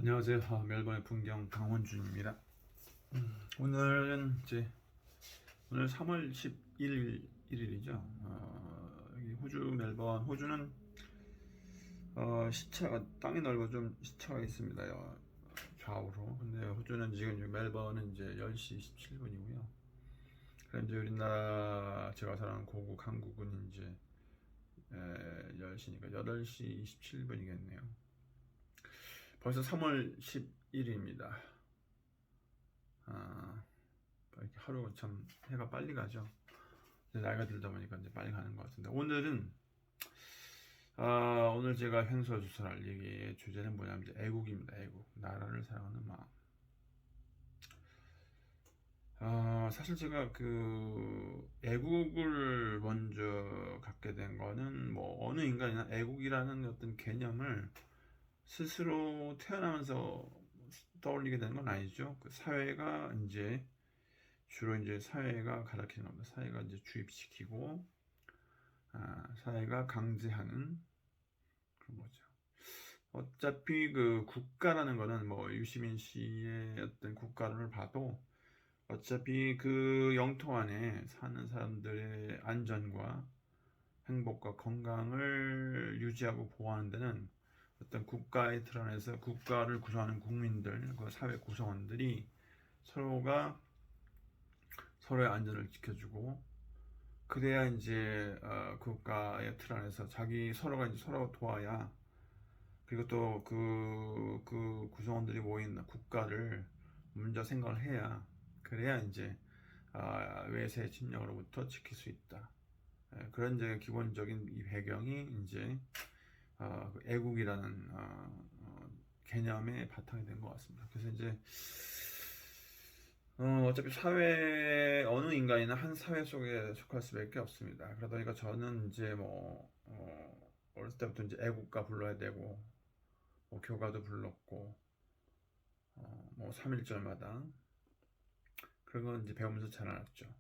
안녕하세요. 멜번의 풍경 강원준입니다. 오늘은 오늘 3월 11일이죠. 여기 호주 멜번, 호주는 시차가 땅이 넓어 좀 시차가 있습니다. 좌우로. 근데 호주는 지금 멜번은 이제 10시 17분이고요. 그럼 이제 우리나라 제가 사는 고국 한국은 이제 10시니까 8시 27분이겠네요. 벌써 3월 11일입니다. 이렇게 하루 참 해가 빨리 가죠. 이제 나이가 들다 보니까 이제 빨리 가는 것 같은데 오늘 제가 횡설수설할 얘기의 주제는 뭐냐면 이제 애국입니다. 애국, 나라를 사랑하는 마음. 사실 제가 그 애국을 먼저 갖게 된 거는 뭐 어느 인간이나 애국이라는 어떤 개념을 스스로 태어나면서 떠올리게 되는 건 아니죠. 그 사회가 이제 주로 이제 사회가 가르치는 겁니다. 사회가 이제 주입시키고 사회가 강제하는 그런 거죠. 어차피 그 국가라는 거는 뭐 유시민 씨의 어떤 국가를 봐도 어차피 그 영토 안에 사는 사람들의 안전과 행복과 건강을 유지하고 보호하는 데는 어떤 국가의 틀 안에서 국가를 구성하는 국민들, 그 사회 구성원들이 서로가 서로의 안전을 지켜주고 그래야 이제 국가의 틀 안에서 서로가 이제 서로 도와야 그리고 또 그 구성원들이 모인 국가를 먼저 생각을 해야 그래야 이제 외세 침략으로부터 지킬 수 있다. 그런 이제 기본적인 이 배경이 이제 그 애국이라는 개념의 바탕이 된 것 같습니다. 그래서 이제 어차피 사회 어느 인간이나 한 사회 속에 속할 수밖에 없습니다. 그러다 보니까 저는 이제 어렸을 때부터 이제 애국가 불러야 되고 뭐 교가도 불렀고 뭐 3.1절마다 그런 건 이제 배우면서 잘 알았죠.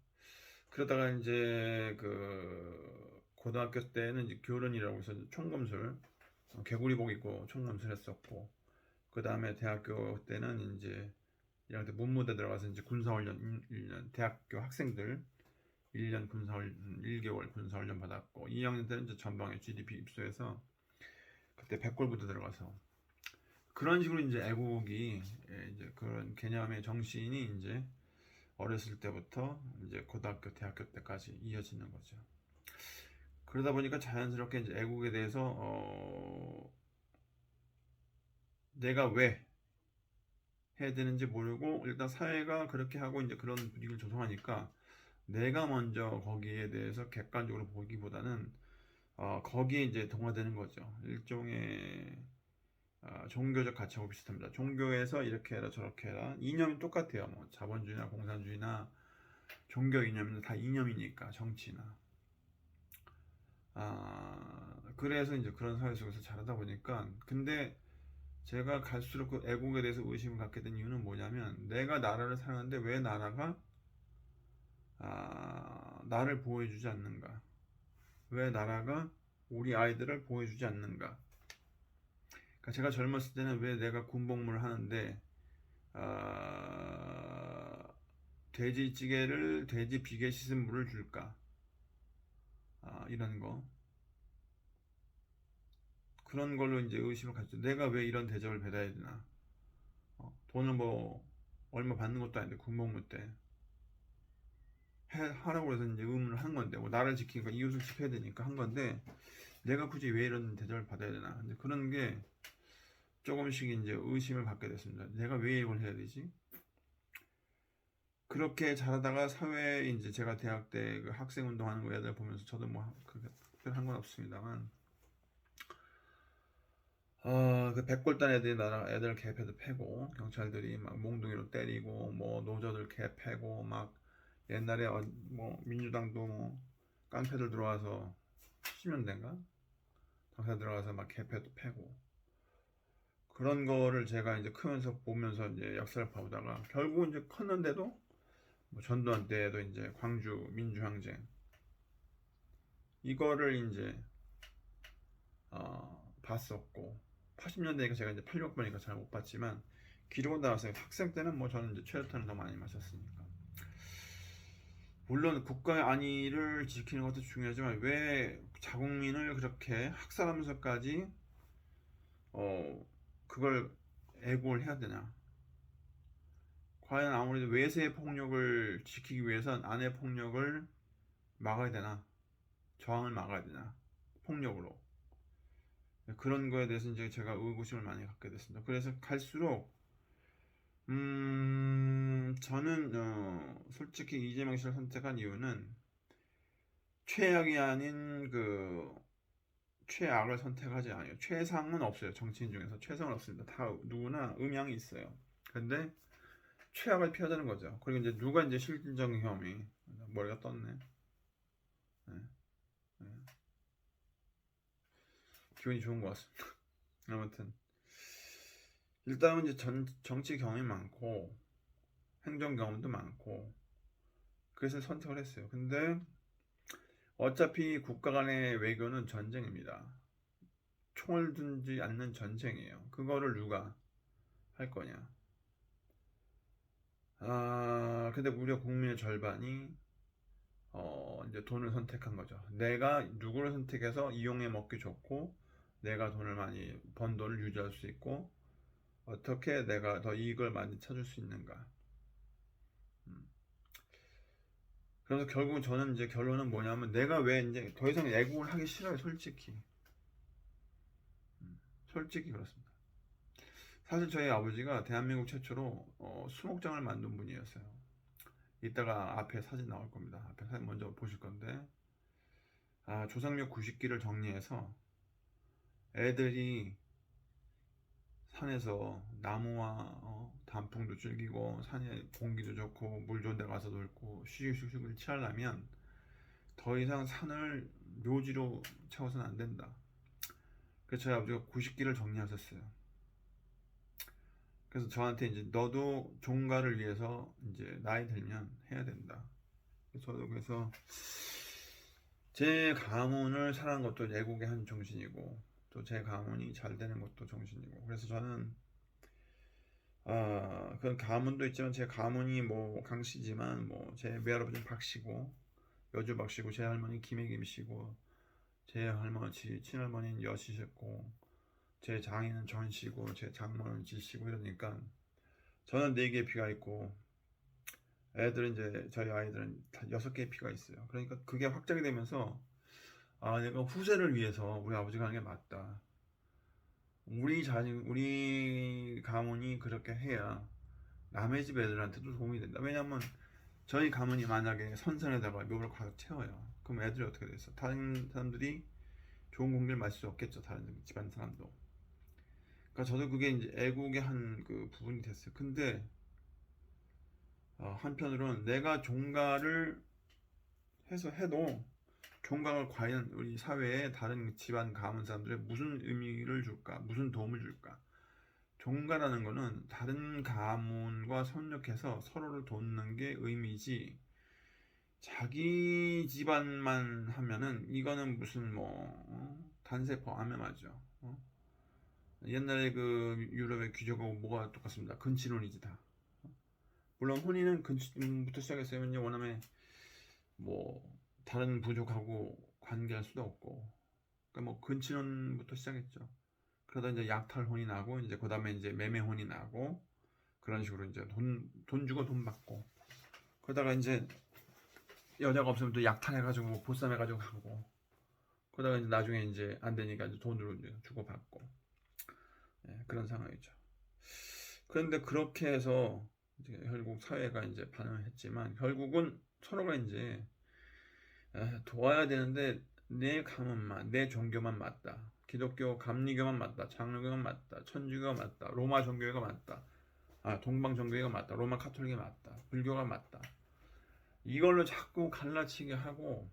그러다가 이제 그 고등학교 때는 이제 교련이라고 해서 총검술 개구리복 입고 총검술 했었고 그 다음에 대학교 때는 이제 이럴 때 문무대 들어가서 이제 군사훈련 1년 대학교 학생들 1년 군사훈련 1개월 군사훈련 받았고 2학년 때는 이제 전방에 GDP 입소해서 그때 백골부대 들어가서 그런 식으로 이제 애국이 이제 그런 개념의 정신이 이제 어렸을 때부터 이제 고등학교 대학교 때까지 이어지는 거죠. 그러다 보니까 자연스럽게 이제 애국에 대해서 내가 왜 해야 되는지 모르고 일단 사회가 그렇게 하고 이제 그런 분위기를 조성하니까 내가 먼저 거기에 대해서 객관적으로 보기보다는 거기에 이제 동화되는 거죠. 일종의 종교적 가치하고 비슷합니다. 종교에서 이렇게 해라 저렇게 해라 이념이 똑같아요. 뭐 자본주의나 공산주의나 종교 이념은 다 이념이니까 정치나 그래서 이제 그런 사회 속에서 자라다 보니까 근데 제가 갈수록 그 애국에 대해서 의심을 갖게 된 이유는 뭐냐면 내가 나라를 사랑하는데 왜 나라가 나를 보호해주지 않는가? 왜 나라가 우리 아이들을 보호해주지 않는가? 그러니까 제가 젊었을 때는 왜 내가 군복무를 하는데 돼지찌개를 돼지 비계 씻은 물을 줄까? 이런 거 그런 걸로 이제 의심을 갖죠. 내가 왜 이런 대접을 받아야 되나? 돈을 뭐 얼마 받는 것도 아닌데 군복무 때 하라고 해서 이제 의무를 한 건데 뭐 나를 지키니까 이웃을 지켜야 되니까 한 건데 내가 굳이 왜 이런 대접을 받아야 되나? 근데 그런 게 조금씩 이제 의심을 갖게 됐습니다. 내가 왜 이걸 해야 되지? 그렇게 자라다가 사회에 이제 제가 대학 때 그 학생 운동하는 거 애들 보면서 저도 뭐 그렇게 특별한 건 없습니다만 그 백골단 애들이 나랑 애들 개패도 패고 경찰들이 막 몽둥이로 때리고 뭐 노조들 개 패고 막 옛날에 뭐 민주당도 뭐 깡패들 들어와서 70년대인가 당사 들어가서 막 개패도 패고 그런 거를 제가 이제 크면서 보면서 이제 역사를 보다가 결국 이제 컸는데도 뭐 전두환 때에도 이제 광주 민주항쟁 이거를 이제 봤었고 80년대니까 제가 이제 86번이니까 잘 못 봤지만 기록은 나왔어요. 학생 때는 뭐 저는 이제 최루탄을 더 많이 마셨으니까. 물론 국가의 안위를 지키는 것도 중요하지만 왜 자국민을 그렇게 학살하면서까지 그걸 애국을 해야 되냐? 과연 아무래도 외세의 폭력을 지키기 위해선 아내 폭력을 막아야 되나? 저항을 막아야 되나? 폭력으로. 그런 거에 대해서 이제 제가 의구심을 많이 갖게 됐습니다. 그래서 갈수록 저는 솔직히 이재명 씨를 선택한 이유는 최악이 아닌 그 최악을 선택하지 않아요. 최상은 없어요. 정치인 중에서 최상은 없습니다. 다 누구나 음양이 있어요. 근데 최악을 피하자는 거죠. 그리고 이제 누가 이제 실질적인 혐의 머리가 떴네. 네, 네. 기분이 좋은 것 같습니다. 아무튼 일단은 이제 정치 경험이 많고 행정 경험도 많고 그래서 선택을 했어요. 근데 어차피 국가 간의 외교는 전쟁입니다. 총을 들지 않는 전쟁이에요. 그거를 누가 할 거냐? 근데 무려 국민의 절반이 이제 돈을 선택한 거죠. 내가 누구를 선택해서 이용해 먹기 좋고 내가 돈을 많이 번 돈을 유지할 수 있고 어떻게 내가 더 이익을 많이 찾을 수 있는가. 음. 그래서 결국은 저는 이제 결론은 뭐냐면 내가 왜 이제 더 이상 애국을 하기 싫어요, 솔직히. 솔직히 그렇습니다. 사실 저희 아버지가 대한민국 최초로 수목장을 만든 분이었어요. 이따가 앞에 사진 나올 겁니다. 앞에 사진 먼저 보실 건데 조상묘 90기를 정리해서 애들이 산에서 나무와 단풍도 즐기고 산에 공기도 좋고 물 좋은 데 가서 놀고 휴식을 취하려면 더 이상 산을 묘지로 채워서는 안 된다. 그래서 저희 아버지가 90기를 정리하셨어요. 그래서 저한테 이제 너도 종가를 위해서 이제 나이 들면 해야 된다. 저도 그래서 제 가문을 사는 것도 애국의 한 정신이고 또 제 가문이 잘 되는 것도 정신이고 그래서 저는 그런 가문도 있지만 제 가문이 뭐 강씨지만 뭐 제 외할아버지는 박씨고 여주 박씨고 제 할머니 김혜김씨고 제 할머니 친할머니는 여씨셨고 제 장인은 전씨고 제 장모는 지씨고 이러니까 저는 4개의 피가 있고 애들은 이제 저희 아이들은 다 6개의 피가 있어요. 그러니까 그게 확장이 되면서 내가 후세를 위해서 우리 아버지가 하는 게 맞다. 우리 가문이 그렇게 해야 남의 집 애들한테도 도움이 된다. 왜냐면 저희 가문이 만약에 선산에다가 묘를 가득 채워요. 그럼 애들이 어떻게 됐어? 다른 사람들이 좋은 공기를 마실 수 없겠죠. 다른 집안 사람도. 그러니까 저도 그게 이제 애국의 한 그 부분이 됐어요. 근데 한편으로는 내가 종가를 해도 종가가 과연 우리 사회에 다른 집안 가문 사람들의 무슨 의미를 줄까? 무슨 도움을 줄까? 종가라는 거는 다른 가문과 협력해서 서로를 돕는 게 의미지 자기 집안만 하면은 이거는 무슨 단세포 암행하죠. 옛날에 그 유럽의 귀족하고 뭐가 똑같습니다. 근친혼이지 다. 물론 혼인은 근친부터 시작했어요. 왜냐면 뭐 다른 부족하고 관계할 수도 없고 그러니까 뭐 근친혼부터 시작했죠. 그러다 이제 약탈혼이 나고 이제 그다음에 이제 매매혼이 나고 그런 식으로 이제 돈 주고 돈 받고 그러다가 이제 여자가 없으면 또 약탈해가지고 보쌈해가지고 가고 그러다가 이제 나중에 이제 안 되니까 이제 돈으로 이제 주고 받고 그런 상황이죠. 그런데 그렇게 해서 이제 결국 사회가 이제 반응을 했지만 결국은 서로가 이제 도와야 되는데 내 가문만 내 종교만 맞다. 기독교 감리교만 맞다. 장로교만 맞다. 천주교가 맞다. 로마 종교가 맞다. 동방 종교가 맞다. 로마 카톨릭이 맞다. 불교가 맞다. 이걸로 자꾸 갈라치게 하고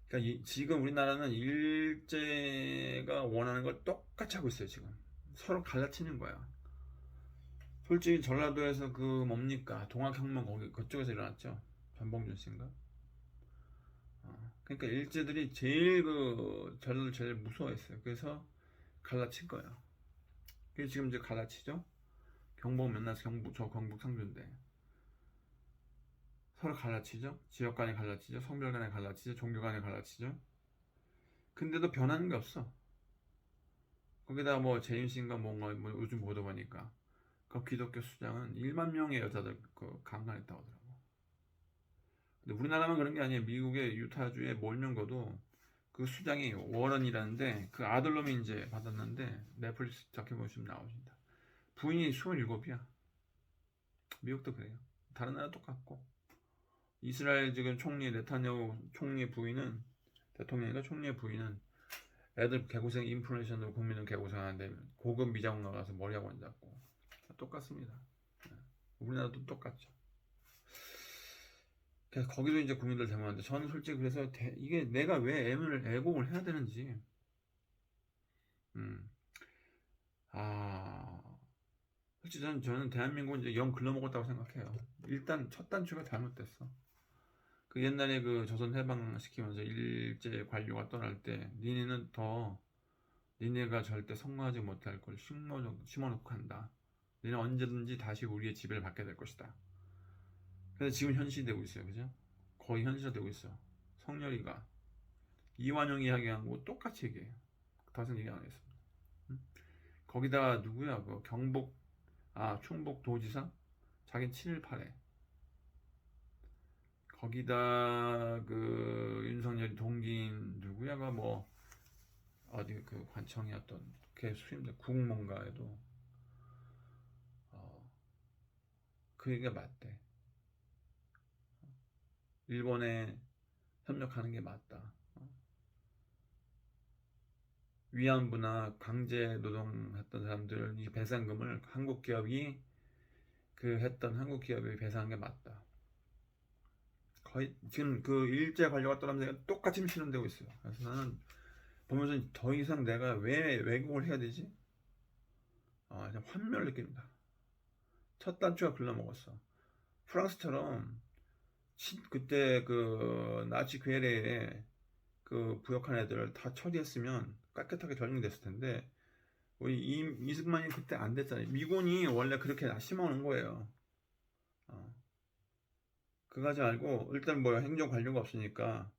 그러니까 지금 우리나라는 일제가 원하는 걸 똑같이 하고 있어요. 지금 서로 갈라치는 거야. 솔직히 전라도에서 그 뭡니까 동학혁명 거기 그쪽에서 일어났죠. 전봉준 씨인가? 그러니까 일제들이 제일 전라도를 제일 무서워했어요. 그래서 갈라친 거야. 그게 지금 이제 갈라치죠. 경북 맨날 경북 상주인데 서로 갈라치죠. 지역 간에 갈라치죠. 성별 간에 갈라치죠. 종교 간에 갈라치죠. 근데도 변하는 게 없어. 거기다 뭐 재임신과 뭔가 뭐 요즘 보도 보니까 그 기독교 수장은 1만 명의 여자들 그 강간했다고 하더라고. 근데 우리나라만 그런 게 아니에요. 미국의 유타주의 몰면거도 그 수장이 워런이라는데 그 아들놈이 이제 받았는데 넷플릭스 다큐멘터리 나오신다. 부인이 27이야. 미국도 그래요. 다른 나라 똑같고. 이스라엘 지금 총리 네타냐후 총리 부인은 대통령이가 총리의 부인은 애들 개고생 인플루엔서로 국민은 개고생하는데 고급 미장원 가서 머리하고 앉았고 똑같습니다. 우리나라도 똑같죠. 그래서 거기도 이제 국민들 대모하는데 저는 솔직히 그래서 이게 내가 왜 애국을 해야 되는지 솔직히 저는 대한민국은 이제 영 글러먹었다고 생각해요. 일단 첫 단추가 잘못됐어. 그 옛날에 그 조선 해방시키면서 일제 관료가 떠날 때 니네가 절대 성공하지 못할 걸 심어놓고 간다. 니네 언제든지 다시 우리의 지배를 받게 될 것이다. 그래서 지금 현실이 되고 있어요. 그죠? 거의 현실화되고 있어. 성렬이가 이완용 이야기한 거 똑같이 얘기해요. 더 이상 얘기 안 하겠습니다. 거기다가 누구야? 그 충북 도지사? 자기는 7.18에 거기다 그 윤석열이 동기인 누구야가 뭐 어디 그 관청이었던 걔 수임자 국문가에도 그 얘기가 맞대. 일본에 협력하는 게 맞다. 위안부나 강제 노동했던 사람들 이 배상금을 한국 기업이 배상한 게 맞다. 거의 지금 그 일제 관료가 떠나면서 똑같이 실현되고 있어요. 그래서 나는 보면서 더 이상 내가 왜 외국을 해야 되지? 그냥 환멸을 느낍니다. 첫 단추가 글러먹었어. 프랑스처럼 그때 그 나치 괴뢰에 그 부역한 애들을 다 처리했으면 깨끗하게 적용됐을 텐데 우리 이승만이 그때 안 됐잖아요. 미군이 원래 그렇게 심어놓은 거예요. 그거 하지 말고 일단 뭐 행정 관료가 없으니까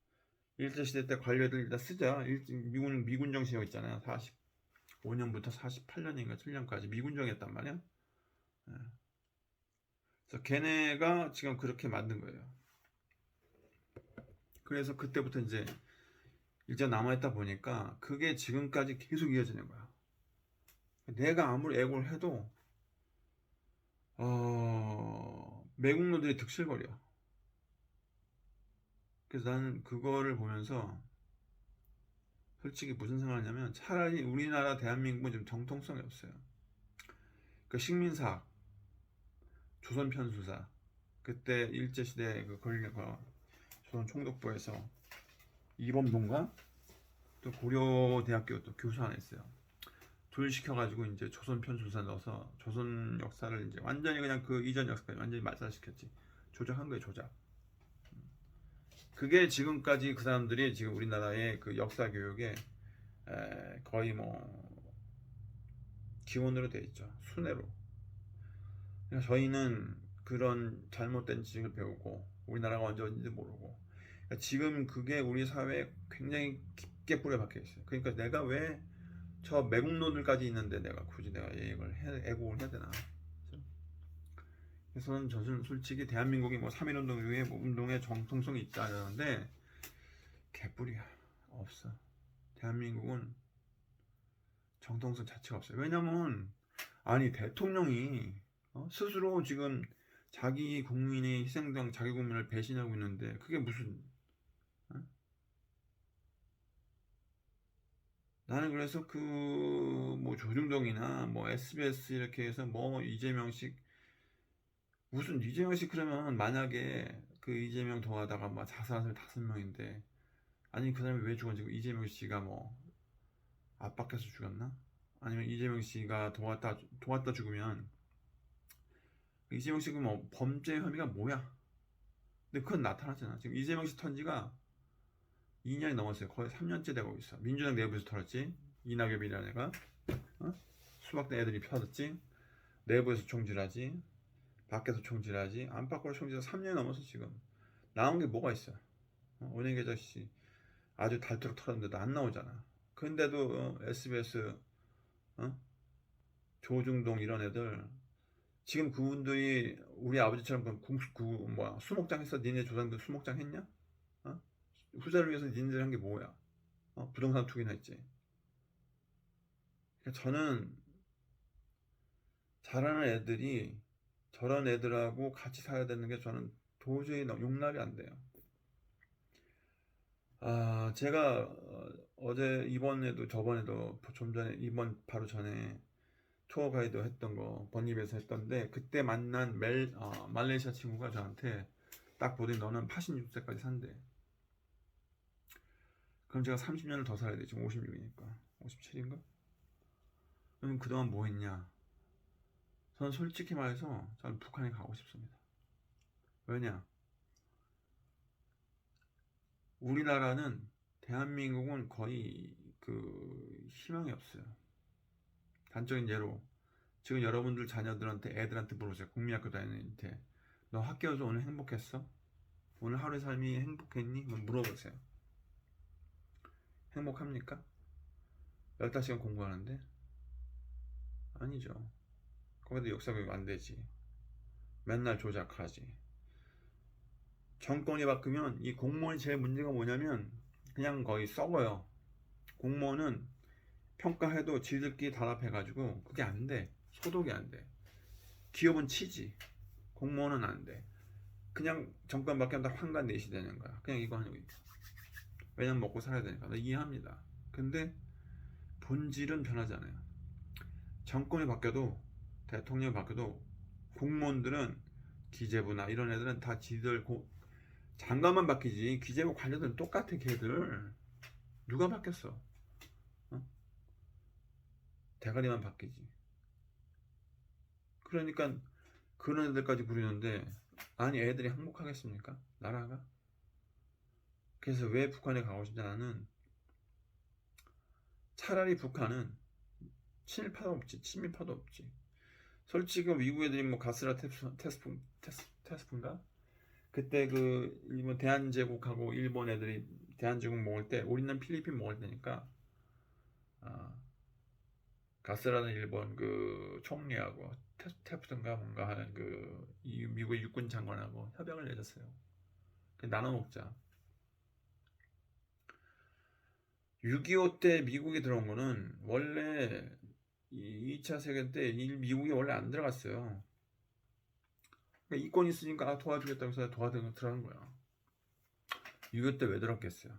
일제시대 때 관료들 일단 쓰자. 미군 정신이 있잖아요. 45년부터 48년인가 7년까지 미군정이었단 말이야. 그래서 걔네가 지금 그렇게 만든 거예요. 그래서 그때부터 이제 남아있다 보니까 그게 지금까지 계속 이어지는 거야. 내가 아무리 애국을 해도 매국노들이 득실거려. 그래서 나는 그거를 보면서 솔직히 무슨 생각하냐면 차라리 우리나라 대한민국은 좀 정통성이 없어요. 그 식민사, 조선편수사 그때 일제시대 그 조선 총독부에서 이범동과 또 고려대학교 또 교수 하나 있어요. 둘 시켜가지고 이제 조선 편수사 넣어서 조선 역사를 이제 완전히 그냥 그 이전 역사까지 완전히 말살시켰지. 조작한 거예요, 조작. 그게 지금까지 그 사람들이 지금 우리나라의 그 역사 교육에 거의 뭐 기본으로 돼 있죠. 순회로. 그러니까 저희는 그런 잘못된 지식을 배우고 우리나라가 언제 어딘지 모르고 그러니까 지금 그게 우리 사회에 굉장히 깊게 뿌려박혀 있어요. 그러니까 내가 왜 저 매국노들까지 있는데 내가 굳이 애국을 해야 되나? 그래서 저는 솔직히 대한민국이 뭐 3.1운동 이후에 뭐 운동의 정통성이 있다 그러는데 개뿔이야. 없어. 대한민국은 정통성 자체가 없어요. 왜냐면 아니 대통령이 스스로 지금 자기 국민의 희생당 자기 국민을 배신하고 있는데 그게 무슨 나는 그래서 그 뭐 조중동이나 뭐 SBS 이렇게 해서 뭐 이재명식 그러면 만약에 그 이재명 도와다가 막 자살한 사람이 5명인데 아니 그 사람이 왜 죽었는지 이재명 씨가 뭐 압박해서 죽였나? 아니면 이재명 씨가 도왔다 죽으면 이재명 씨가 뭐 범죄 혐의가 뭐야? 근데 그건 나타났잖아. 지금 이재명 씨 턴지가 2년이 넘었어요. 거의 3년째 되고 있어. 민주당 내부에서 털었지. 이낙엽이라는 애가. 어? 수박된 애들이 펴졌지. 내부에서 총질하지. 밖에서 총질하지. 안팎으로 총질해서 3년이 넘어서 지금 나온 게 뭐가 있어? 은행 계좌씨 아주 닳도록 털었는데도 안 나오잖아. 근데도 SBS 조중동 이런 애들 지금 그분들이 우리 아버지처럼 뭐야 수목장 했어? 니네 조상들 수목장 했냐? 어? 후자를 위해서 니네들 한 게 뭐야? 부동산 투기나 했지. 그러니까 저는 잘하는 애들이 저런 애들하고 같이 살아야 되는 게 저는 도저히 용납이 안 돼요. 제가 어제 이번에도 저번에도 좀 전에 이번 바로 전에 투어 가이드 했던 거 번입에서 했던데 그때 만난 말레이시아 친구가 저한테 딱 보더니 너는 86세까지 산대. 그럼 제가 30년을 더 살아야 돼. 지금 56이니까 57인가? 그럼 그동안 뭐 했냐? 저는 솔직히 말해서 저는 북한에 가고 싶습니다. 왜냐? 우리나라는 대한민국은 거의 그 희망이 없어요. 단적인 예로 지금 여러분들 자녀들한테 애들한테 물어보세요. 국민학교 다니는 애한테 너 학교에서 오늘 행복했어? 오늘 하루의 삶이 행복했니? 물어보세요. 행복합니까? 15시간 공부하는데? 아니죠. 거기도 역사교육 안 되지. 맨날 조작하지. 정권이 바뀌면 이 공무원이 제일 문제가 뭐냐면 그냥 거의 썩어요. 공무원은 평가해도 지들끼리 단합해가지고 그게 안 돼. 소독이 안 돼. 기업은 치지. 공무원은 안 돼. 그냥 정권 바뀌면 다 황간 내시 되는 거야. 그냥 이거 하는 거니까. 왜냐면 먹고 살아야 되니까. 나 이해합니다. 근데 본질은 변하잖아요. 정권이 바뀌어도 대통령이 바뀌어도 공무원들은 기재부나 이런 애들은 다 지들 장관만 바뀌지 기재부 관료들은 똑같아. 걔들 누가 바뀌었어? 대가리만 바뀌지. 그러니까 그런 애들까지 부리는데 아니 애들이 행복하겠습니까? 나라가? 그래서 왜 북한에 가고 싶지 않은 차라리 북한은 친일파도 없지 친미파도 없지. 솔직히 미국 애들이 뭐 가스라 테스프인가? 그때 그 일본 대한제국하고 일본 애들이 대한제국 먹을 때 우리는 필리핀 먹을 때니까 가스라는 일본 그 총리하고 테프트인가 뭔가 하는 그 미국 육군 장관하고 협약을 맺었어요. 나눠 먹자. 6.25 때 미국이 들어온 거는 원래 2차 세계 때 미국이 원래 안 들어갔어요. 그러니까 이권 있으니까 도와주겠다고 해서 들어간 거야. 6.25 때 왜 들어갔겠어요?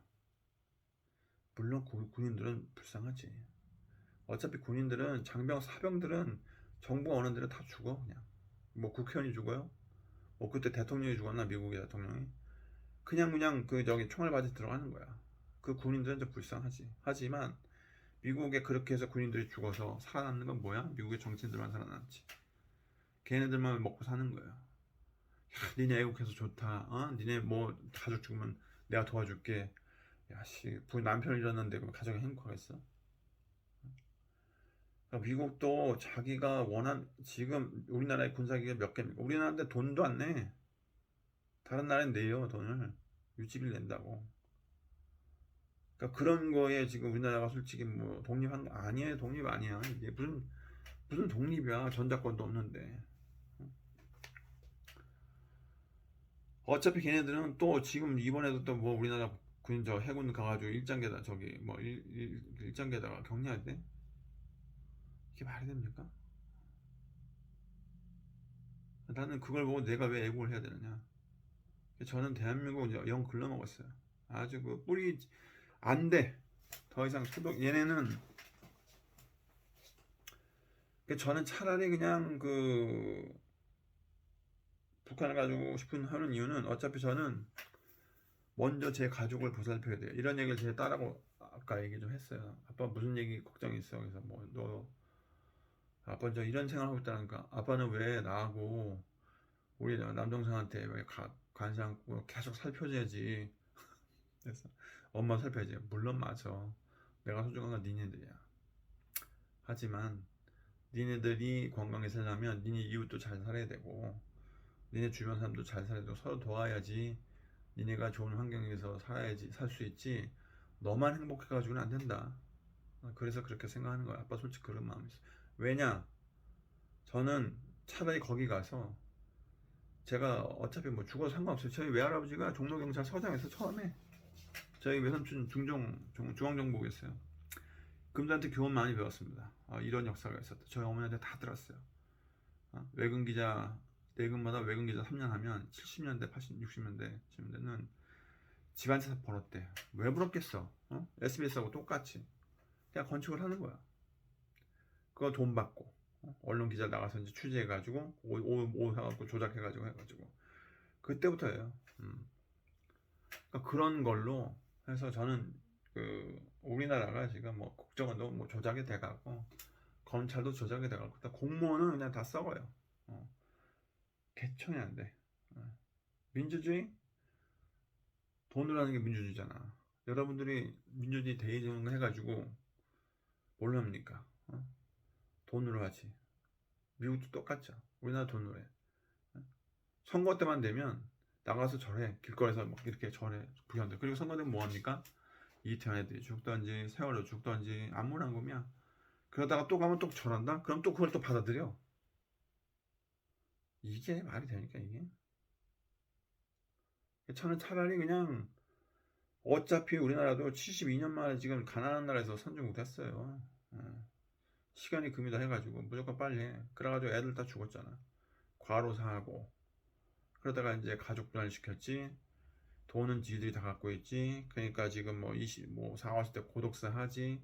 물론 군인들은 불쌍하지. 어차피 군인들은 장병 사병들은 정부가 원하는 대로 다 죽어 그냥. 뭐 국회의원이 죽어요? 뭐 그때 대통령이 죽었나 미국의 대통령이? 그냥 그 저기 총알 바지 들어가는 거야. 그 군인들은 좀 불쌍하지. 하지만 미국에 그렇게 해서 군인들이 죽어서 살아남는 건 뭐야? 미국의 정치인들만 살아남지. 걔네들만 먹고 사는 거야. 야, 니네 애국해서 좋다. 니네 뭐 가족 죽으면 내가 도와줄게. 야씨, 남편 잃었는데 그럼 가정이 행복하겠어? 그러니까 미국도 자기가 원한 지금 우리나라의 군사기가 몇 개입니까? 우리나라인데 돈도 안 내. 다른 나라엔 내요 돈을. 유지비를 낸다고. 그러니까 그런 거에 지금 우리나라가 솔직히 뭐 독립한 거 아니에요. 독립 아니야. 이게 무슨 독립이야. 전작권도 없는데. 어차피 걔네들은 또 지금 이번에도 또 뭐 우리나라 군 저 해군 가가지고 일장계다 저기 뭐 일장계다가 격려할 때 이게 말이 됩니까? 나는 그걸 보고 내가 왜 애국을 해야 되느냐. 저는 대한민국을 영 글러먹었어요. 아주 그 뿌리 안 돼. 더 이상 소독 얘네는 저는 차라리 그냥 그 북한을 가지고 싶은 하는 이유는 어차피 저는 먼저 제 가족을 보살펴야 돼요. 이런 얘기를 제 딸하고 아까 얘기 좀 했어요. 아빠 무슨 얘기 걱정이 있어? 그래서 뭐 너 아빠 저 이런 생각하고 있다니까. 아빠는 왜 나하고 우리 남동생한테 왜 관심 않고 계속 살펴줘야지. 그래서 엄마 살펴야지. 물론 맞아. 내가 소중한 건 니네들이야. 하지만 니네들이 건강히 살려면 니네 이웃도 잘 살아야 되고 니네 주변 사람도 잘 살아야 되고 서로 도와야지 니네가 좋은 환경에서 살아야지 살 수 있지. 너만 행복해가지고는 안 된다. 그래서 그렇게 생각하는 거야. 아빠 솔직히 그런 마음이 있어. 왜냐? 저는 차라리 거기 가서 제가 어차피 뭐 죽어도 상관없어요. 저희 외할아버지가 종로경찰서장에서 처음에 저희 외삼촌 중앙정보국이었어요. 금자한테 교훈 많이 배웠습니다. 이런 역사가 있었다. 저희 어머니한테 다 들었어요. 외근 기자 내근마다 외근 기자 3년 하면 70년대, 80, 60년대, 70년대는 집안에서 벌었대. 왜 벌었겠어? SBS하고 똑같이 그냥 건축을 하는 거야. 그거 돈 받고 언론 기자 나가서 이제 취재해가지고 옷 사갖고 조작해가지고 해가지고 그때부터예요. 그러니까 그런 걸로 해서 저는 우리나라가 지금 뭐 국정원도 뭐 조작이 돼가고 검찰도 조작이 돼가고 공무원은 그냥 다 썩어요. 개청이 안 돼. 민주주의 돈으로 하는 게 민주주의잖아. 여러분들이 민주주의 대의정 해가지고 뭘로 합니까? 돈으로 하지. 미국도 똑같죠. 우리나라 돈으로 해. 선거 때만 되면 나가서 절해. 길거리에서 막 이렇게 절해. 부현들. 그리고 선거 되면 뭐합니까? 이태원 애들이 죽던지 세월호 죽던지 아무런 거면 그러다가 또 가면 또 절한다? 그럼 또 그걸 또 받아들여. 이게 말이 되니까 이게? 저는 차라리 그냥 어차피 우리나라도 72년 만에 지금 가난한 나라에서 선진국 됐어요. 시간이 금이다 해가지고 무조건 빨리 해. 그래가지고 애들 다 죽었잖아. 과로사하고 그러다가 이제 가족 분할 시켰지. 돈은 지들이 다 갖고 있지. 그러니까 지금 뭐 40대 고독사 하지.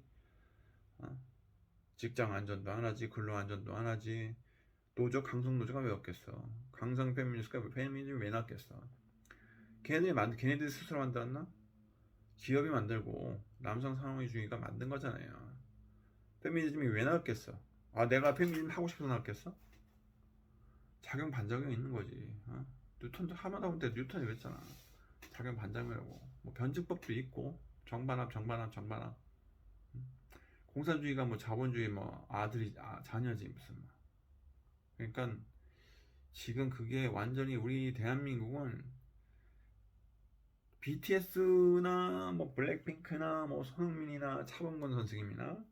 직장 안전도 안 하지. 근로 안전도 안 하지. 강성 노조가 왜 없겠어? 강성 페미니스트가 페미니즘이 왜 났겠어? 걔네들이 스스로 만들었나? 기업이 만들고 남성 상호주의가 만든 거잖아요. 페미니즘이 왜 나왔겠어? 내가 페미니즘 하고 싶어서 나왔겠어? 작용 반작용이 있는 거지. 뉴턴도 하마다 볼 때 뉴턴이 그랬잖아. 작용 반작용이라고. 뭐 변증법도 있고 정반합. 공산주의가 뭐 자본주의 뭐 자녀지 무슨. 그러니까 지금 그게 완전히 우리 대한민국은 BTS나 뭐 블랙핑크나 뭐 손흥민이나 차범근 선생님이나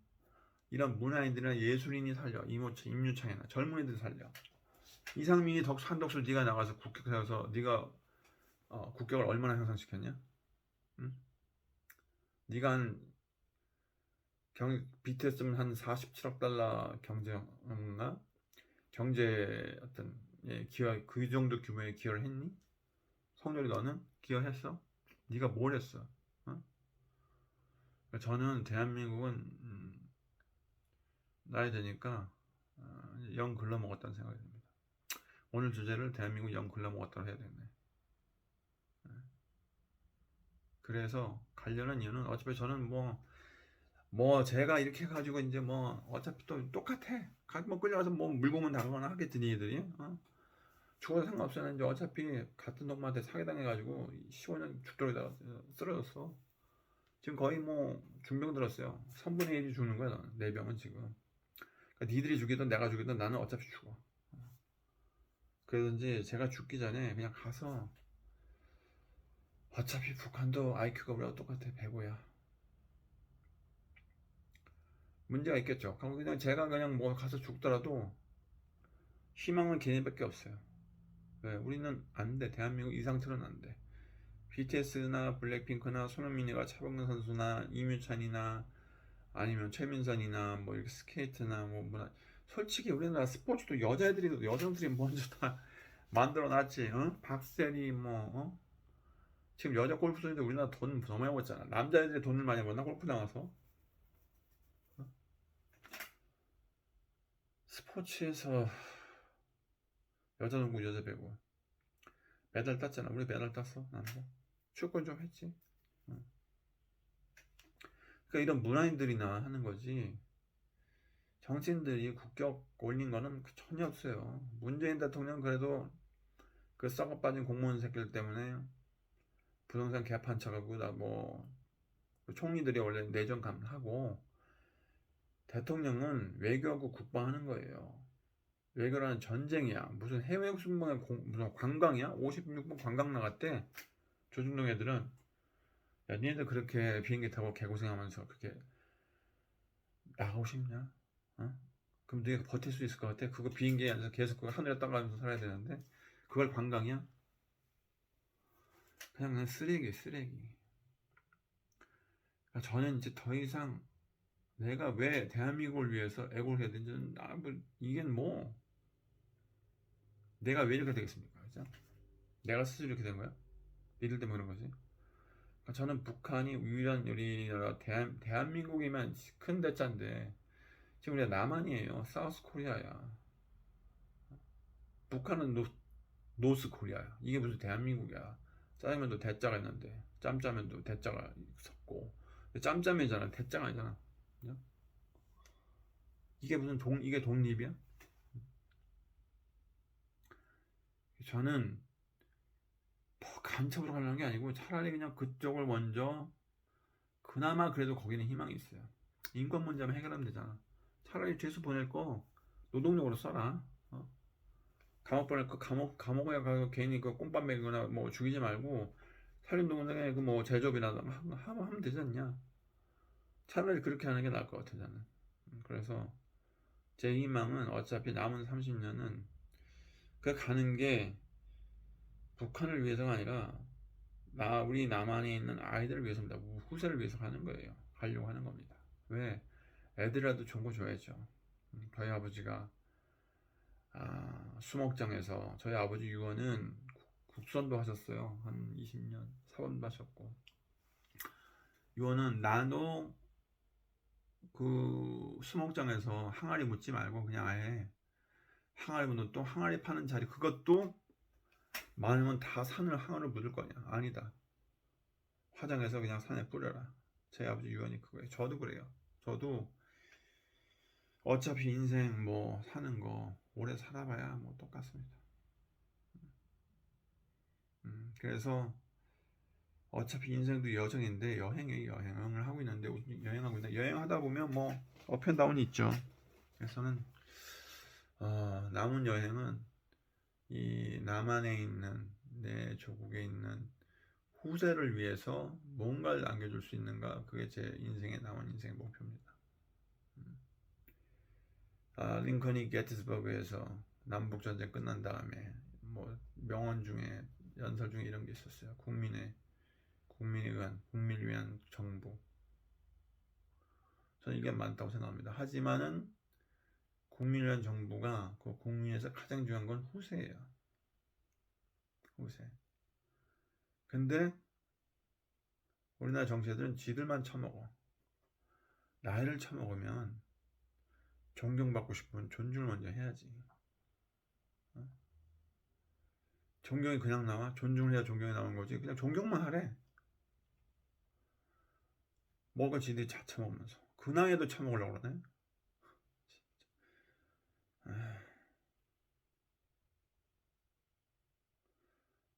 이런 문화인들이나 예술인이 살려. 임유창이나 젊은이들 살려. 이상민이 한덕수 네가 나가서 국격 세워서 네가 국격을 얼마나 향상시켰냐? 응? 네가 BTS면 한 47억 달러 경제 어떤 기여 그 정도 규모의 기여를 했니? 성렬이 너는 기여했어? 네가 뭘 했어? 그러니까 저는 대한민국은 나이 드니까 영 글러먹었다는 생각이 듭니다. 오늘 주제를 대한민국 영 글러먹었다고 해야 되겠네. 그래서 가려는 이유는 어차피 저는 뭐 제가 이렇게 해가지고 이제 뭐 어차피 또 똑같아. 뭐 끌려가서 뭐 물고문 당하거나 하겠지 니들이. 죽어도 상관없어. 이제 어차피 같은 놈한테 사기당해가지고 15년 죽도록에다가 쓰러졌어. 지금 거의 뭐 중병 들었어요. 3분의 1이 죽는 거야 나는. 내 병은 지금. 그러니까 니들이 죽이든 내가 죽이든 나는 어차피 죽어. 그래서 이제 제가 죽기 전에 그냥 가서 어차피 북한도 IQ가 우리하고 똑같아. 105야. 문제가 있겠죠. 그냥 제가 그냥 뭐 가서 죽더라도 희망은 걔네밖에 없어요. 왜? 우리는 안 돼. 대한민국 이 상태로는 안 돼. BTS나 블랙핑크나 손흥민이가 차범근 선수나 이뮤찬이나 아니면 최민선이나 뭐 이렇게 스케이트나 뭐 솔직히 우리나라 스포츠도 여자들이 먼저 다 만들어 놨지. 박세리 지금 여자 골프 선수들 우리나라 돈 너무 많이 벌었잖아. 남자애들이 돈을 많이 벌나 골프 나가서? 스포츠에서 여자 농구 여자 배구 메달 땄잖아. 우리 메달 땄어. 남자 축구 좀 했지. 그러니까 이런 문화인들이나 하는 거지. 정치인들이 국격 올린 거는 전혀 없어요. 문재인 대통령 그래도 그 썩어 빠진 공무원 새끼들 때문에 부동산 개판 쳐가고 총리들이 원래 내정 감하고 대통령은 외교하고 국방하는 거예요. 외교라는 전쟁이야. 무슨 해외 순방에 무슨 관광이야? 56분 관광 나갔대. 조중동 애들은. 야, 니네들 그렇게 비행기 타고 개고생하면서 그렇게 나가고 싶냐? 어? 그럼 네가 버틸 수 있을 것 같아? 그거 비행기에 앉아서 계속 그 하늘에 떠가면서 살아야 되는데 그걸 관광이야? 그냥 쓰레기. 그러니까 저는 이제 더 이상 내가 왜 대한민국을 위해서 애국을 해야 되는지는 이게 뭐 내가 왜 이렇게 되겠습니까? 그죠? 내가 스스로 이렇게 된 거야? 니들 때문에 그런 거지. 그러니까 저는 북한이 유일한 우리나라 대한민국이면 큰 대자인데 지금 우리가 남한이에요. 사우스 코리아야. 북한은 노스 코리아야. 이게 무슨 대한민국이야. 짜장면도 대자가 있는데 짬짜면도 대자가 섞고 짬짜면이잖아. 대자가 아니잖아. 그죠? 이게 무슨 이게 독립이야? 저는 뭐 간첩으로 가려는 게 아니고 차라리 그냥 그쪽을 먼저 그나마 그래도 거기는 희망이 있어요. 인권 문제만 해결하면 되잖아. 차라리 죄수 보낼 거 노동력으로 써라. 어? 감옥 보낼 거 감옥에 가서 괜히 그 꼼밥 먹이거나 뭐 죽이지 말고 살인동생에 그 뭐 제조업이나 하면 되지 않냐. 차라리 그렇게 하는 게 나을 것 같아 저는. 그래서 제 희망은 어차피 남은 30년은 그 가는 게 북한을 위해서가 아니라 우리 남한에 있는 아이들을 위해서입니다. 후세를 위해서 가는 거예요. 가려고 하는 겁니다. 왜? 애들이라도 좋은 거 줘야죠. 저희 아버지가 수목장에서 저희 아버지 유언은 국선도 하셨어요. 한 20년 사범도 하셨고 유언은 나도 그 수목장에서 항아리 묻지 말고 그냥 아예 항아리 묻는 또 항아리 파는 자리 그것도 많으면 다 산을 항아리를 묻을 거냐. 아니다. 화장해서 그냥 산에 뿌려라. 제 아버지 유언이 그거예요. 저도 그래요. 저도 어차피 인생 뭐 사는 거 오래 살아봐야 뭐 똑같습니다. 그래서 어차피 인생도 여정인데 여행을 하고 있는데 여행하다 보면 뭐 업앤다운이 있죠. 그래서는 남은 여행은 이 남한에 있는 내 조국에 있는 후세를 위해서 뭔가를 남겨줄 수 있는가 그게 제 인생의 남은 인생의 목표입니다. 링컨이 게티스버그에서 남북전쟁 끝난 다음에 뭐 명언 중에 연설 중에 이런 게 있었어요. 국민을 위한 정부. 저는 이게 많다고 생각합니다. 하지만은 국민을 위한 정부가 그 국민에서 가장 중요한 건 후세예요. 후세. 근데 우리나라 정치들은 지들만 처먹어. 나이를 처먹으면 존경받고 싶으면 존중을 먼저 해야지. 존경이 그냥 나와? 존중을 해야 존경이 나오는 거지. 그냥 존경만 하래. 뭐가 지들이 다 처먹으면서. 그 나이에도 처먹으려고 그러네.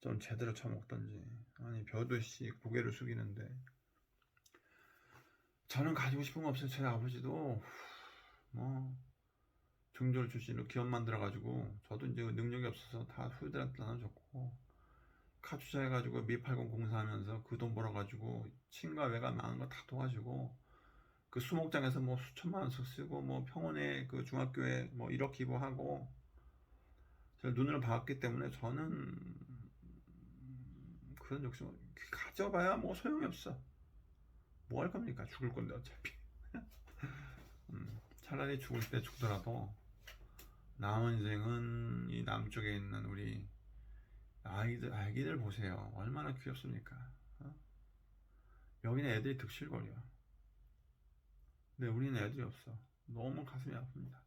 좀 제대로 처먹던지. 아니 벼듯이 고개를 숙이는데. 저는 가지고 싶은 거 없어요. 제 아버지도 뭐 중졸 출신으로 기업 만들어가지고 저도 이제 능력이 없어서 다 후배들한테 나눠줬고 카투사 해가지고 미80 공사하면서 그 돈 벌어가지고 친가 외가 많은 거 다 도와주고 그 수목장에서 뭐 수천만 원씩 쓰고 뭐 평원에 그 중학교에 뭐 1억 기부하고 제가 눈으로 봤기 때문에 저는 그런 욕심 가져봐야 뭐 소용이 없어. 뭐 할 겁니까? 죽을 건데 어차피. 차라리 죽을 때 죽더라도 남은 인생은 이 남쪽에 있는 우리 아기들 보세요. 얼마나 귀엽습니까? 여기는 애들이 득실거려. 근데 우리는 애들이 없어. 너무 가슴이 아픕니다.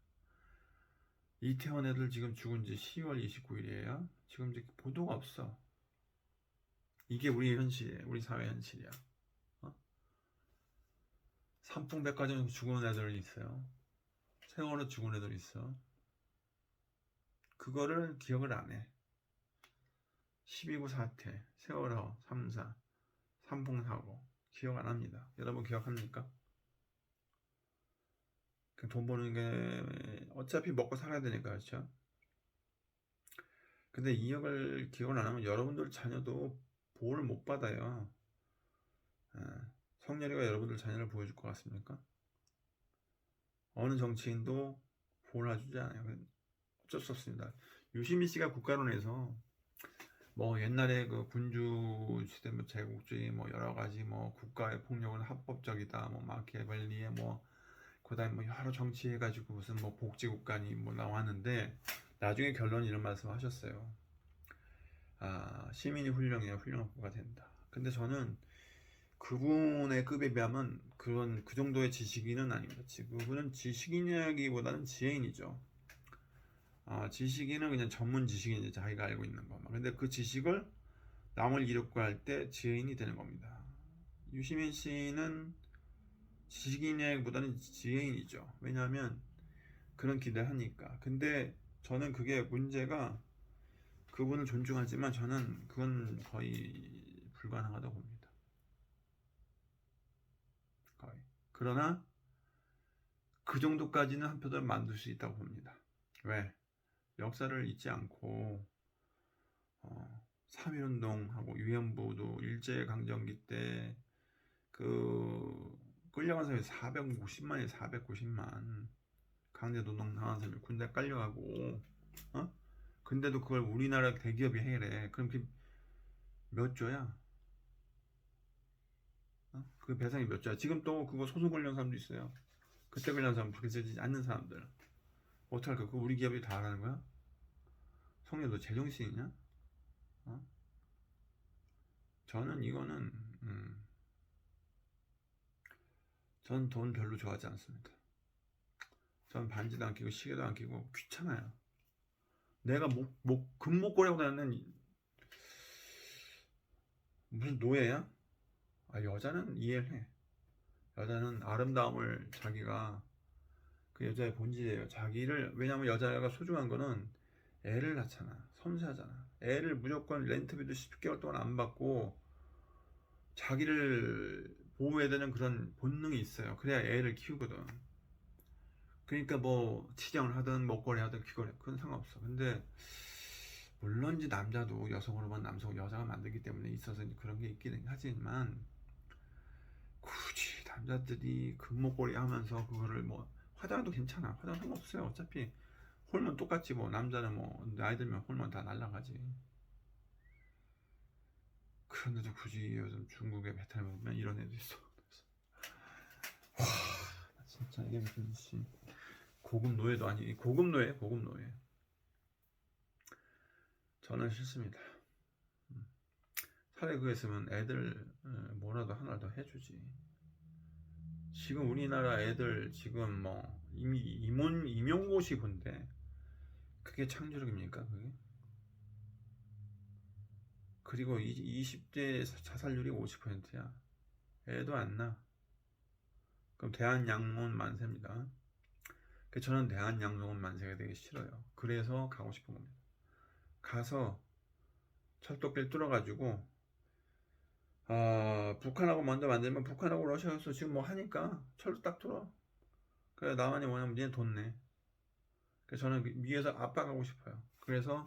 이태원 애들 지금 죽은 지 10월 29일이에요. 지금 이제 보도가 없어. 이게 우리 현실이에요. 우리 사회 현실이야. 삼풍백화점 죽은 애들 있어요. 세월호 죽은 애들 있어. 그거를 기억을 안 해. 12구 사태, 세월호 3사, 삼풍사고 기억 안 합니다. 여러분 기억합니까? 돈 버는 게 어차피 먹고 살아야 되니까 그렇죠. 근데 2억을 기원 안 하면 여러분들 자녀도 보호를 못 받아요. 예. 성렬이가 여러분들 자녀를 보여줄 것 같습니까? 어느 정치인도 보호를 해주지 않아요. 어쩔 수 없습니다. 유시민 씨가 국가론에서 뭐 옛날에 그 군주 시대 뭐 제국주의 뭐 여러 가지 뭐 국가의 폭력은 합법적이다 뭐 마키아벨리의 뭐 그다음에 뭐 여러 정치해가지고 무슨 뭐 복지국가니 뭐 나왔는데 나중에 결론 이런 말씀하셨어요. 아 시민이 훌륭해야 훌륭한 국가가 된다. 근데 저는 그분의 급에 비하면 그런 그 정도의 지식인은 아닙니다. 그분은 지식인이라기보다는 지혜인이죠. 지식인은 그냥 전문 지식인이지 자기가 알고 있는 것만. 근데 그 지식을 남을 이롭고 할 때 지혜인이 되는 겁니다. 유시민 씨는 지식인이라기보다는 지혜인이죠. 왜냐하면 그런 기대를 하니까. 근데 저는 그게 문제가 그분을 존중하지만 저는 그건 거의 불가능하다고 봅니다. 거의. 그러나 그 정도까지는 한편으로 만들 수 있다고 봅니다. 왜? 역사를 잊지 않고 3.1운동하고 위안부도 일제강점기 때 그 끌려간 사람이 450만이 490만 강제노동 당한 사람이 군대 깔려가고 근데도 그걸 우리나라 대기업이 해래. 그럼 그게 몇 조야? 그 배상이 몇 조야? 지금 또 그거 소송 걸려는 사람도 있어요. 그때 걸려는 사람 그렇게 쓰지 않는 사람들 어떡할까? 그거 우리 기업이 다 하라는 거야? 성렬 너 제정신이냐? 저는 이거는 전 돈 별로 좋아하지 않습니다. 전 반지도 안 끼고 시계도 안 끼고 귀찮아요. 내가 금목걸이하고 다니는 무슨 노예야? 여자는 이해를 해. 여자는 아름다움을 자기가 그 여자의 본질이에요. 자기를 왜냐면 여자가 소중한 거는 애를 낳잖아. 섬세하잖아. 애를 무조건 렌트비도 10개월 동안 안 받고 자기를 보호해야 되는 그런 본능이 있어요. 그래야 애를 키우거든. 그러니까 뭐 치장을 하든 먹거리 하든 귀걸이 그건 상관없어. 근데 물론 이제 남자도 여성으로 만 남성 여자가 만들기 때문에 있어서 그런 게 있기는 하지만 굳이 남자들이 금목걸이 하면서 그거를 뭐 화장도 괜찮아. 화장 상관없어요. 어차피 홀면 똑같지 뭐 남자는 뭐 나이 들면 홀면 다 날라가지. 그런데도 굳이 요즘 중국에 베트남에 보면 이런 애도 있어. 와 진짜 이게 무슨 고급 노예도 아니 고급 노예 고급 노예. 저는 싫습니다. 차라리 그랬으면 애들 뭐라도 하나 더 해주지. 지금 우리나라 애들 지금 뭐 이미 임용고시 본데 그게 창조력입니까 그게? 그리고 20대 자살률이 50%야. 애도 안 나. 그럼 대한양론 만세입니다. 저는 대한양론 만세가 되게 싫어요. 그래서 가고 싶은 겁니다. 가서 철도길 뚫어가지고 북한하고 먼저 만들면 북한하고 러시아에서 지금 뭐 하니까 철도 딱 뚫어. 그래 남한이 뭐냐면 니네 돈 내. 그래서 저는 위에서 압박하고 싶어요. 그래서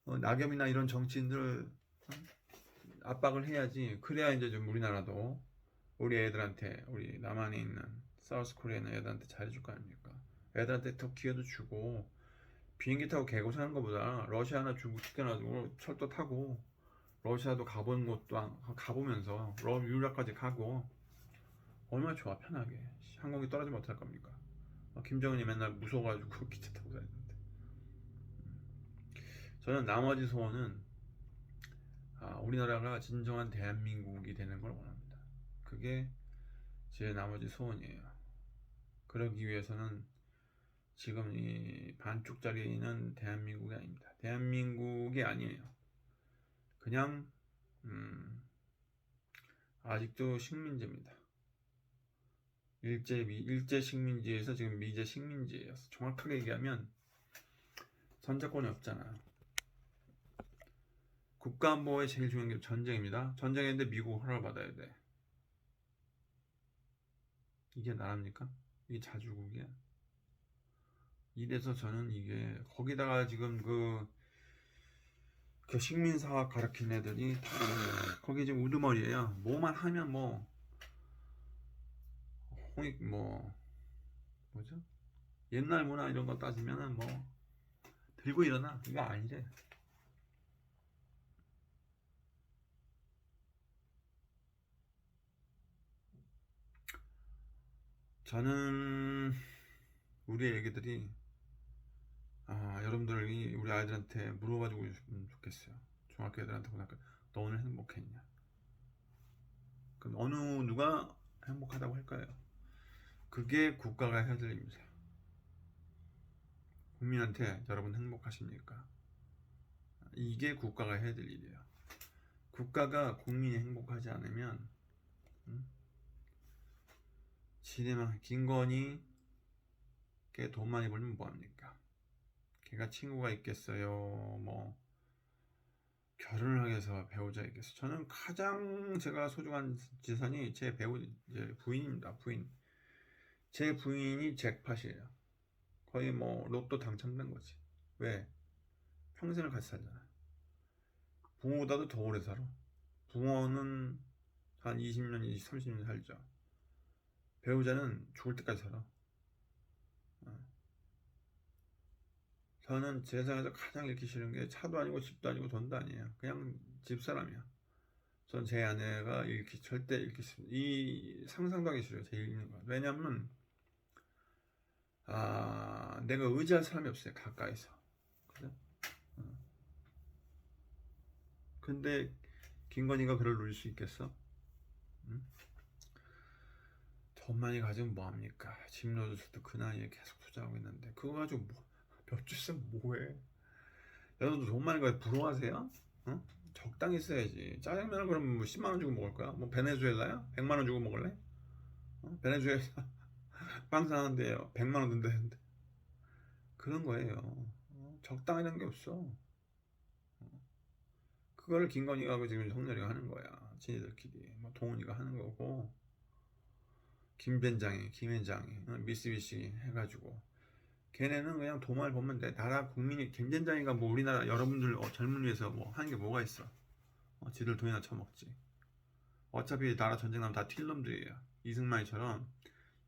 낙엽이나 이런 정치인들 압박을 해야지. 그래야 이제 좀 우리나라도 우리 애들한테 우리 남한에 있는 사우스 코리아나 애들한테 잘해줄 거 아닙니까? 애들한테 더 기회도 주고 비행기 타고 개고생하는 것보다 러시아나 중국 시켜가지고 철도 타고 러시아도 가본 것도 가보면서 유럽까지 가고 얼마나 좋아 편하게 항공기 떨어지면 어떡할 겁니까? 김정은이 맨날 무서워가지고 기차 타고 다니는데 저는 나머지 소원은 우리나라가 진정한 대한민국이 되는 걸 원합니다. 그게 제 나머지 소원이에요. 그러기 위해서는 지금 이 반쪽짜리는 대한민국이 아닙니다. 대한민국이 아니에요. 그냥 아직도 식민지입니다. 일제 식민지에서 지금 미제 식민지예요. 정확하게 얘기하면 선제권이 없잖아요. 국가안보에 제일 중요한 게 전쟁입니다. 전쟁인데 미국 허락을 받아야 돼. 이게 나랍니까? 이게 자주국이야. 이래서 저는 이게 거기다가 지금 그 식민사학 가르친 애들이 다 거기 지금 우두머리예요. 뭐만 하면 뭐 홍익 뭐 뭐죠? 옛날 문화 이런 거 따지면은 뭐 들고 일어나. 이거 아니래. 저는 우리 애기들이 여러분들이 우리 아이들한테 물어봐주고 싶으면 좋겠어요. 중학교 애들한테 고등학교 너 오늘 행복했냐? 그럼 어느 누가 행복하다고 할까요? 그게 국가가 해야 될 일입니다. 국민한테 여러분 행복하십니까? 이게 국가가 해야 될 일이에요. 국가가 국민이 행복하지 않으면 지네만 김건희 걔 돈 많이 벌면 뭐합니까? 걔가 친구가 있겠어요? 뭐 결혼을 하기 위해서 배우자 있겠어? 저는 가장 제가 소중한 재산이 제 부인입니다. 부인. 제 부인이 잭팟이에요. 거의 뭐 로또 당첨된 거지. 왜? 평생을 같이 살잖아. 부모보다도 더 오래 살아. 부모는 한 20년, 30년 살죠. 배우자는 죽을 때까지 살아. 저는 세상에서 가장 잃기 싫은 게 차도 아니고 집도 아니고 돈도 아니에요. 그냥 집사람이야. 전 제 아내가 절대 잃기 싫어. 이 상상도 하기 싫어요. 제 잃는 거. 왜냐면 내가 의지할 사람이 없어요. 가까이서. 그래? 근데 김건희가 그걸 누릴 수 있겠어? 응? 돈 많이 가지면 뭐합니까? 집 넣어줬을 때 그 나이에 계속 투자하고 있는데 그거 가지고 몇 주 쓰면 뭐해? 여러분도 돈 많이 가지고 부러워하세요? 어? 적당히 써야지. 짜장면을 그러면 뭐 10만 원 주고 먹을 거야? 뭐 베네수엘라야? 100만 원 주고 먹을래? 베네수엘라 빵 사는데 100만 원 든다는데 그런 거예요. 적당이라는 게 없어. 그거를 김건희가 하고 지금 홍렬이가 하는 거야. 지네들끼리 뭐 동훈이가 하는 거고 김현장이 미쓰비시 해가지고 걔네는 그냥 돈을 벌면 돼. 나라 국민이 김현장이가 뭐 우리나라 여러분들 젊은 위해서 뭐 하는 게 뭐가 있어? 지들 돈이나 쳐먹지. 어차피 나라 전쟁 나면 다 튈 놈들이에요. 이승만이처럼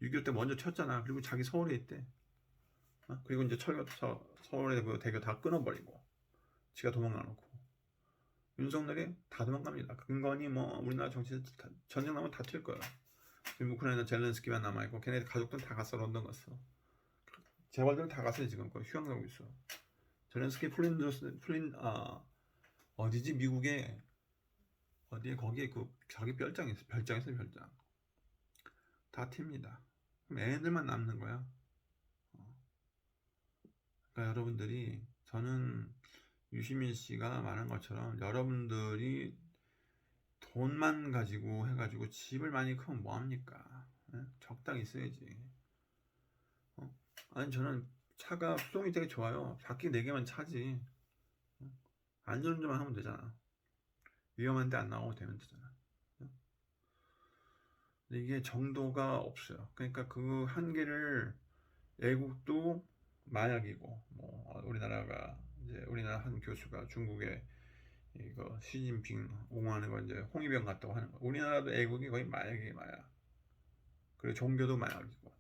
6.25 때 먼저 쳤잖아. 그리고 자기 서울에 있대. 그리고 이제 서울에 그 대교 다 끊어버리고 지가 도망가놓고 윤석열이 다 도망갑니다. 김건희 뭐 우리나라 정치 전쟁 나면 다 튈 거야. 지금 우크라이나 젤렌스키만 남아있고 걔네 가족들 다 갔어. 런던 갔어. 재벌들 다 갔어요. 지금 휴양 가고 있어. 젤렌스키 어디지 미국에 어디에 거기에 그 자기 별장 있어. 별장 다 튑니다. 그럼 애들만 남는 거야. 그러니까 여러분들이 저는 유시민 씨가 말한 것처럼 여러분들이 돈만 가지고 해가지고 집을 많이 크면 뭐합니까? 적당히 써야지. 아니 저는 차가 수동이 되게 좋아요. 바퀴 4개만 차지. 안전운전만 하면 되잖아. 위험한 데 안 나가고 되면 되잖아. 근데 이게 정도가 없어요. 그러니까 그 한계를 애국도 마약이고 뭐 우리나라 한 교수가 중국에 이거 시진핑 옹호하는 거 이제 홍위병 같다고 하는 거. 우리나라도 애국이 거의 마약이에요, 마약. 그리고 종교도 마약이고.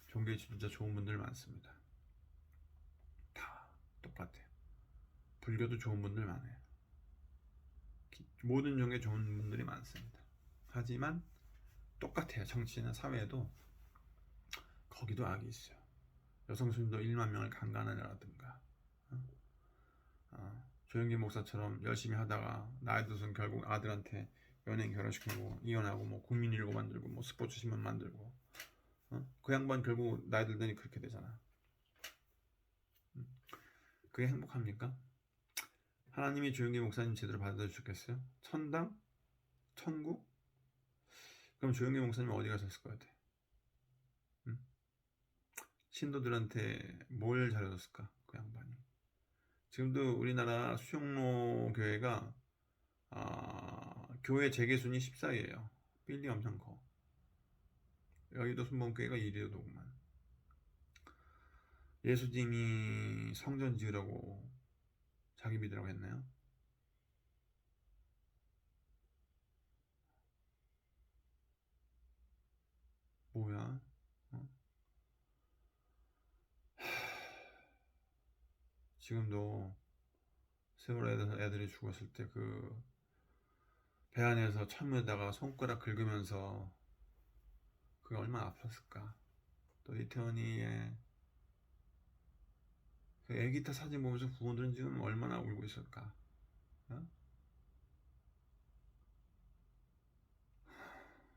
종교에 진짜 좋은 분들 많습니다. 다 똑같아요. 불교도 좋은 분들 많아요. 모든 종교에 좋은 분들이 많습니다. 하지만 똑같아요. 정치나 사회에도 거기도 악이 있어요. 여성순도 1만 명을 강간하라든가 조영기 목사처럼 열심히 하다가 나이 들어서 결국 아들한테 연예인 결혼시키고 이혼하고 뭐 국민일보 만들고 뭐 스포츠 신문 만들고 그 양반 결국 나이 들더니 그렇게 되잖아. 그게 행복합니까? 하나님이 조영기 목사님 제대로 받아주셨겠어요? 천당? 천국? 그럼 조영기 목사님 어디 가셨을 것 같아? 신도들한테 뭘 잘해줬을까? 그 양반이. 지금도 우리나라 수영로 교회가 교회 재개순이 14위에요. 빌리 엄청 커. 여의도 순복음교회가 이리도구만. 예수님이 성전 지으라고 자기 믿으라고 했나요? 뭐야? 어? 지금도 세월호 애들이 죽었을 때 그 배 안에서 천문에다가 손가락 긁으면서 그게 얼마나 아팠을까. 또 이태원이의 그 애기타 사진 보면서 부모들은 지금 얼마나 울고 있을까. 어?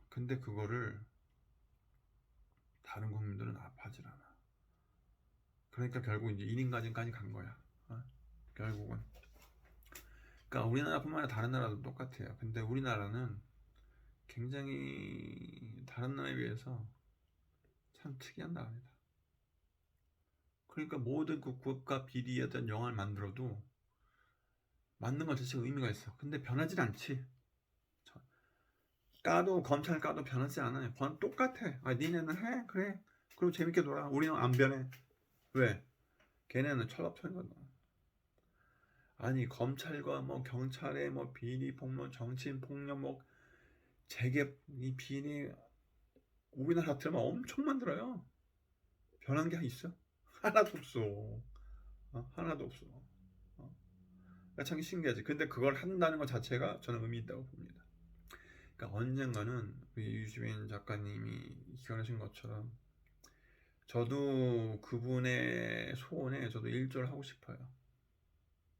근데 그거를 다른 국민들은 아파하질 않아. 그러니까 결국 이제 1인 가정까지 간 거야. 어? 결국은. 그러니까 우리나라뿐만 아니라 다른 나라도 똑같아요. 근데 우리나라는 굉장히 다른 나라에 비해서 참 특이한 나라입니다. 그러니까 모든 그 국가 비리의 어떤 영화를 만들어도 만든 것 자체가 의미가 있어. 근데 변하진 않지. 까도 검찰 까도 변하지 않아요. 똑같아. 아, 니네는 해? 그래. 그리고 재밌게 놀아. 우리는 안 변해. 왜? 걔네는 철밥통이거든. 아니 검찰과 뭐 경찰의 뭐 비리 폭로, 정치인 폭력, 뭐 재계 이 비리 우리나라 같으면 엄청 만들어요. 변한 게 있어? 하나도 없어. 하나도 없어. 그러니까 참 신기하지. 근데 그걸 한다는 것 자체가 저는 의미 있다고 봅니다. 그러니까 언젠가는 우리 유시민 작가님이 기원하신 것처럼 저도 그분의 소원에 저도 일조를 하고 싶어요.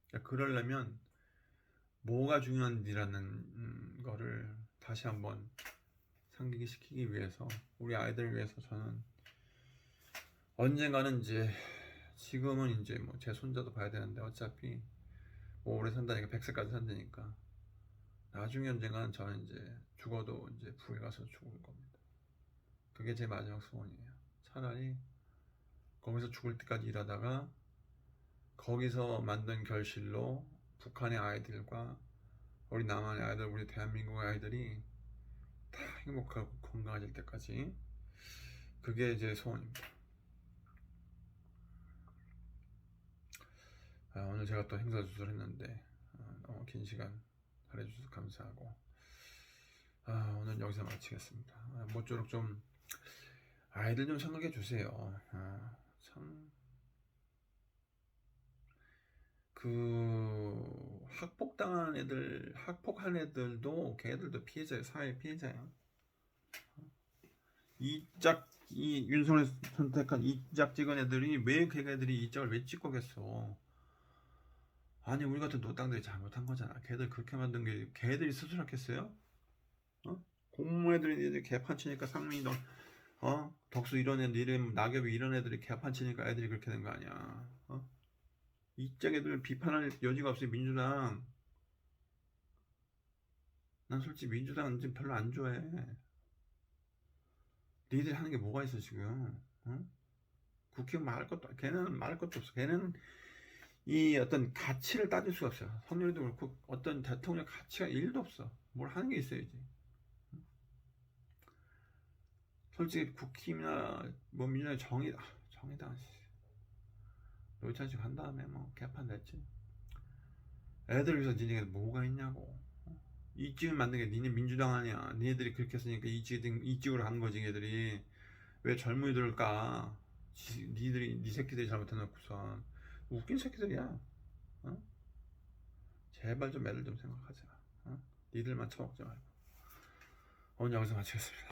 그러니까 그러려면 뭐가 중요한지라는 거를 다시 한번 상기시키기 위해서 우리 아이들을 위해서 저는 언젠가는 이제 지금은 이제 뭐 제 손자도 봐야 되는데 어차피 뭐 오래 산다니까 100세까지 산다니까 나중에 언젠가는 저는 이제 죽어도 이제 부에 가서 죽을 겁니다. 그게 제 마지막 소원이에요. 차라리 거기서 죽을 때까지 일하다가 거기서 만든 결실로 북한의 아이들과 우리 남한의 아이들, 우리 대한민국의 아이들이 다 행복하고 건강해질 때까지 그게 제 소원입니다. 오늘 제가 또 행사 주설했는데 너무 긴 시간 할애주셔서 감사하고 오늘 여기서 마치겠습니다. 모쪼록 좀 아이들 좀 생각해 주세요. 참 그 학폭당한 애들, 학폭한 애들도 걔들도 피해자예요. 사회 피해자예요. 이 윤석열 선택한 이짝 찍은 애들이 왜 걔네들이 이짝을 왜 찍고겠어? 아니 우리 같은 노땅들이 잘못한 거잖아. 걔들 그렇게 만든 게 걔들이 스스로 했겠어요? 공무원애들이 개판치니까 상민이 덕수 이런 애들 이름 낙엽이 이런 애들이 개판치니까 애들이 그렇게 된 거 아니야. 이짝 애들 비판할 여지가 없어요. 민주당. 난 솔직히 민주당은 지금 별로 안 좋아해. 니들이 하는 게 뭐가 있어 지금? 국회의원 말할 것도 걔는 말할 것도 없어. 걔는 이 어떤 가치를 따질 수가 없어요. 선율도 그렇고 어떤 대통령 가치가 1도 없어. 뭘 하는 게 있어야지. 솔직히 국힘이나 뭐 민주당의 정의당 노회찬식 한 다음에 뭐 개판 됐지. 애들 위해서 니네가 뭐가 있냐고. 이직을 만든 게 니네 민주당 아니야. 니네들이 그렇게 했으니까 이직으로 한 거지. 얘들이 왜 젊은이들을 까? 니 새끼들이 잘못해놓고선 웃긴 새끼들이야. 제발 좀 애들 좀 생각하자. 니들만 처먹지 말고. 오늘 여기서 마치겠습니다.